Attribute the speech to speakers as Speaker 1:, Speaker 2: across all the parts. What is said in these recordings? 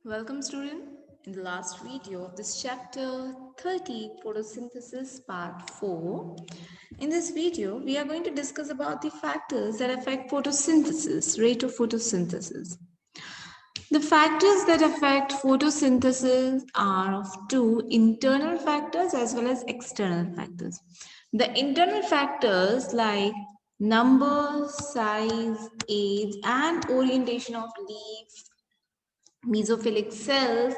Speaker 1: Welcome student. In the last video of this chapter 30 photosynthesis part 4. In this video we are going to discuss about the factors that affect photosynthesis, rate of photosynthesis. The factors that affect photosynthesis are of two internal factors as well as external factors. The internal factors like number, size, age and orientation of leaves, mesophilic cells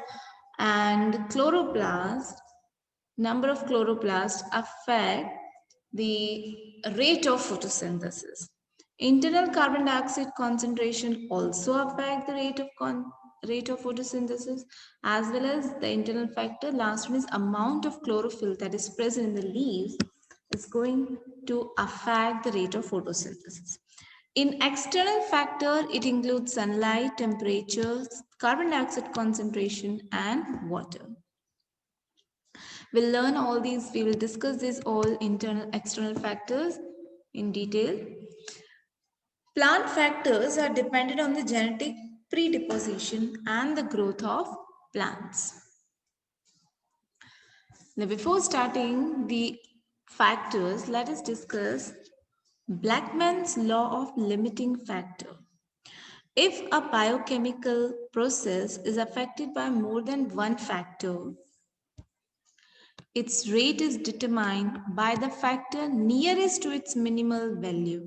Speaker 1: and chloroplast, number of chloroplasts affect the rate of photosynthesis. Internal carbon dioxide concentration also affect the rate of photosynthesis, as well as the internal factor. Last one is amount of chlorophyll that is present in the leaves is going to affect the rate of photosynthesis. In external factor, it includes sunlight, temperatures, carbon dioxide concentration, and water. We'll learn all these, we will discuss this all internal, external factors in detail. Plant factors are dependent on the genetic predisposition and the growth of plants. Now, before starting the factors, let us discuss Blackman's law of limiting factor. If a biochemical process is affected by more than one factor, its rate is determined by the factor nearest to its minimal value.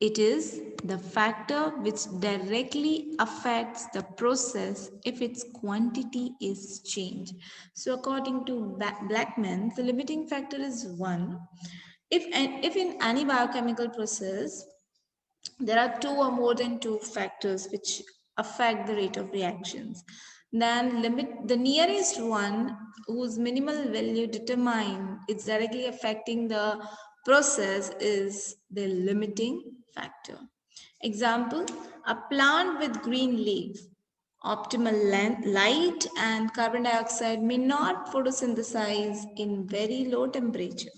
Speaker 1: It is the factor which directly affects the process if its quantity is changed. So according to Blackman, the limiting factor is 1. If in any biochemical process, there are two or more than two factors which affect the rate of reactions, then the nearest one whose minimal value determined is directly affecting the process is the limiting factor. Example, a plant with green leaves, optimal light and carbon dioxide may not photosynthesize in very low temperature.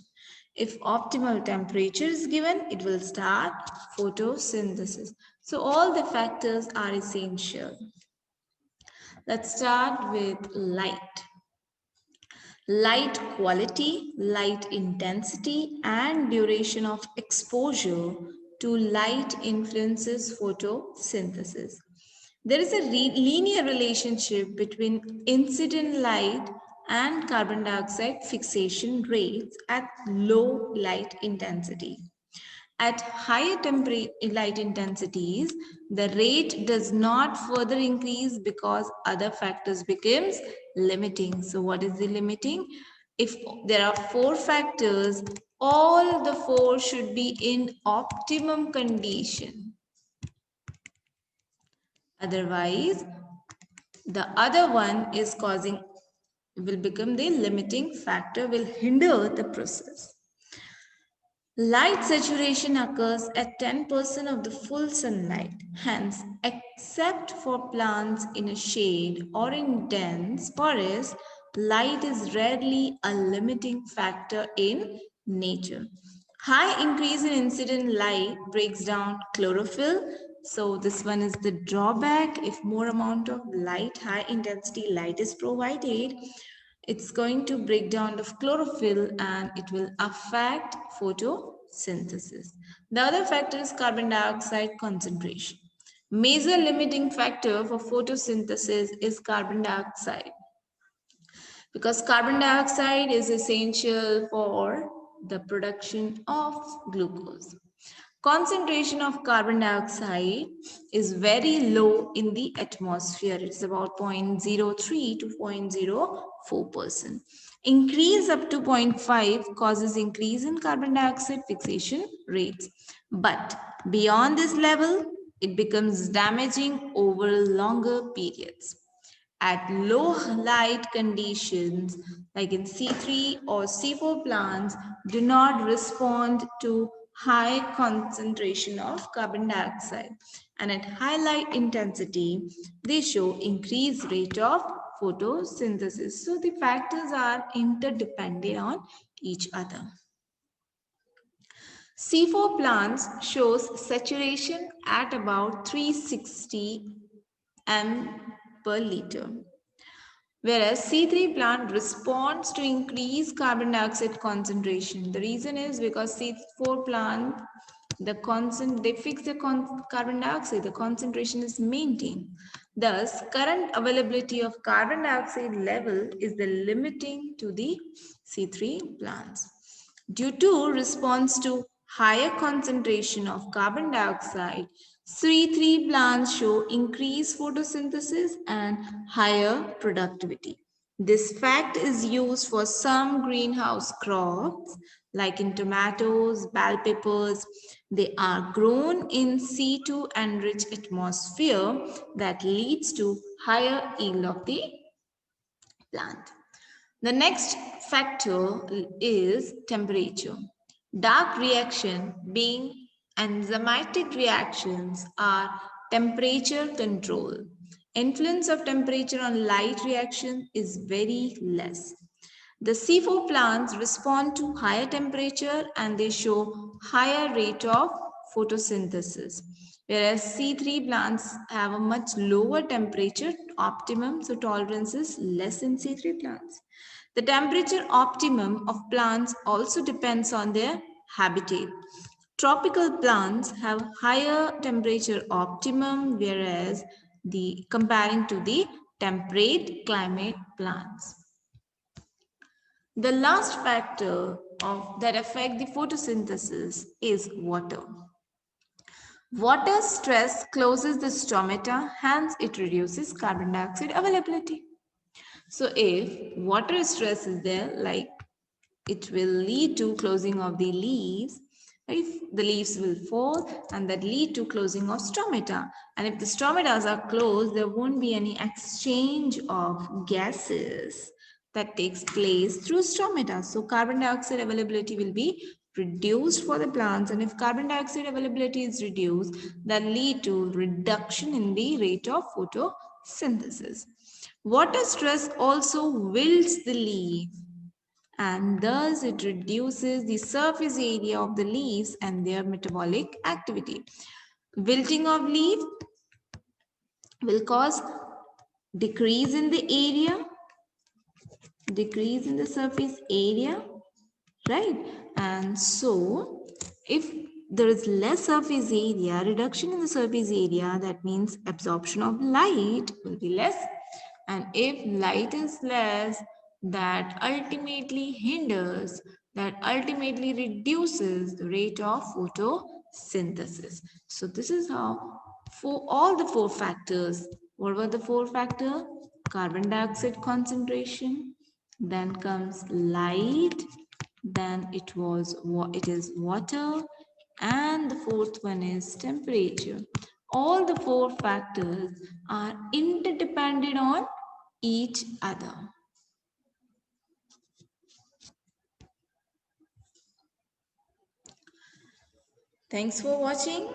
Speaker 1: If optimal temperature is given, it will start photosynthesis. So all the factors are essential. Let's start with light. Light quality, light intensity, and duration of exposure to light influences photosynthesis. There is a linear relationship between incident light and carbon dioxide fixation rates at low light intensity. At higher light intensities, the rate does not further increase because other factors becomes limiting. So what is the limiting? If there are 4 factors, all the 4 should be in optimum condition. Otherwise, the other one is will become the limiting factor, will hinder the process. Light saturation occurs at 10% of the full sunlight. Hence, except for plants in a shade or in dense forest, light is rarely a limiting factor in nature. High increase in incident light breaks down chlorophyll. So this one is the drawback. If more amount of light, high intensity light is provided, it's going to break down the chlorophyll and it will affect photosynthesis. The other factor is carbon dioxide concentration. Major limiting factor for photosynthesis is carbon dioxide, because carbon dioxide is essential for the production of glucose. Concentration of carbon dioxide is very low in the atmosphere. It's about 0.03 to 0.04%. Increase up to 0.5 causes increase in carbon dioxide fixation rates. But beyond this level, it becomes damaging over longer periods. At low light conditions, like in C3 or C4 plants, do not respond to high concentration of carbon dioxide. And at high light intensity, they show increased rate of photosynthesis. So the factors are interdependent on each other. C4 plants shows saturation at about 360 m per liter. Whereas C3 plant responds to increase carbon dioxide concentration. The reason is because C4 plant, they fix the carbon dioxide, the concentration is maintained. Thus, current availability of carbon dioxide level is the limiting to the C3 plants. Due to response to higher concentration of carbon dioxide, C3 plants show increased photosynthesis and higher productivity. This fact is used for some greenhouse crops like in tomatoes, bell peppers. They are grown in C2 enriched atmosphere that leads to higher yield of the plant. The next factor is temperature. Dark reaction being enzymatic reactions are temperature control. Influence of temperature on light reaction is very less. The C4 plants respond to higher temperature and they show higher rate of photosynthesis. Whereas C3 plants have a much lower temperature optimum, so tolerance is less in C3 plants. The temperature optimum of plants also depends on their habitat. Tropical plants have higher temperature optimum, whereas comparing to the temperate climate plants. The last factor that affect the photosynthesis is water. Water stress closes the stomata, hence it reduces carbon dioxide availability. So if water stress is there, like it will lead to closing of the leaves. If the leaves will fall and that lead to closing of stomata. And if the stomatas are closed, there won't be any exchange of gases that takes place through stomata. So carbon dioxide availability will be reduced for the plants, and if carbon dioxide availability is reduced, that lead to reduction in the rate of photosynthesis. Water stress also wilts the leaf and thus it reduces the surface area of the leaves and their metabolic activity. Wilting of leaf will cause decrease in the area, decrease in the surface area, right? And so if there is less surface area, reduction in the surface area, that means absorption of light will be less. And if light is less, that ultimately hinders, that ultimately reduces the rate of photosynthesis. So this is how for all the four factors. What were the four factors? Carbon dioxide concentration, then comes light, then it is water, and the fourth one is temperature. All the four factors are interdependent on each other. Thanks for watching.